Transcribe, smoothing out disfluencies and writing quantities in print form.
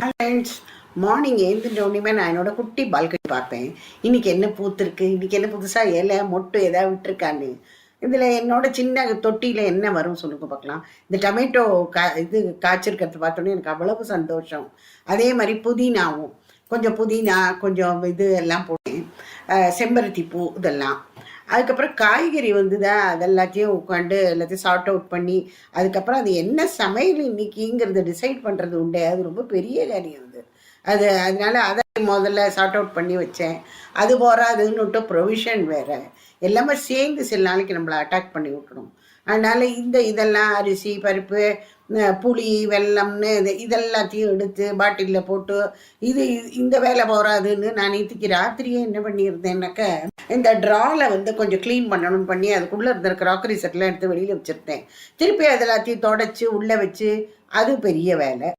Friends, morning எழுந்திரிச்ச உடனே நான் என்னோட குட்டி பால்கனி பார்ப்பேன். இன்னைக்கு என்ன பூத்திருக்கு, இன்னைக்கு என்ன புதுசாக இலை மொட்டு ஏதாவது விட்டுருக்கான்னு. இதில் என்னோட சின்ன தொட்டியில் என்ன வரும் சொல்லுங்க பார்க்கலாம். இந்த டொமேட்டோ இது காய்ச்சிருக்கிறது பார்த்தோன்னே எனக்கு அவ்வளவு சந்தோஷம். அதே மாதிரி புதினாவும் கொஞ்சம் புதினா கொஞ்சம் இது எல்லாம் போட்டேன். செம்பருத்தி பூ இதெல்லாம். அதுக்கப்புறம் காய்கறி தான் அதெல்லாத்தையும் உட்காந்து எல்லாத்தையும் சார்ட் அவுட் பண்ணி அதுக்கப்புறம் அது என்ன சமையல் இன்னைக்குங்கிறத டிசைட் பண்ணுறது உண்டு. அது ரொம்ப பெரிய காரியம் அதனால அதை முதல்ல சார்ட் அவுட் பண்ணி வச்சேன். அது போகாதுன்னுட்டு ப்ரொவிஷன் வேறு எல்லாமே சேர்ந்து சில நாளைக்கு நம்மளை அட்டாக் பண்ணி விட்டுடும். அதனால் இதெல்லாம் அரிசி பருப்பு புளி வெல்லம்னு இதெல்லாத்தையும் எடுத்து பாட்டிலில் போட்டு இந்த வேலை போகாதுன்னு நான் நேற்றுக்கு ராத்திரியே என்ன பண்ணியிருந்தேன்னாக்க இந்த ட்ராவில் கொஞ்சம் க்ளீன் பண்ணணும்னு பண்ணி அதுக்குள்ளே இருந்த க்ராக்கரி செட்லாம் எடுத்து வெளியில் வச்சுருந்தேன். திருப்பி அது எல்லாத்தையும் தொடச்சி உள்ளே வச்சு அது பெரிய வேலை.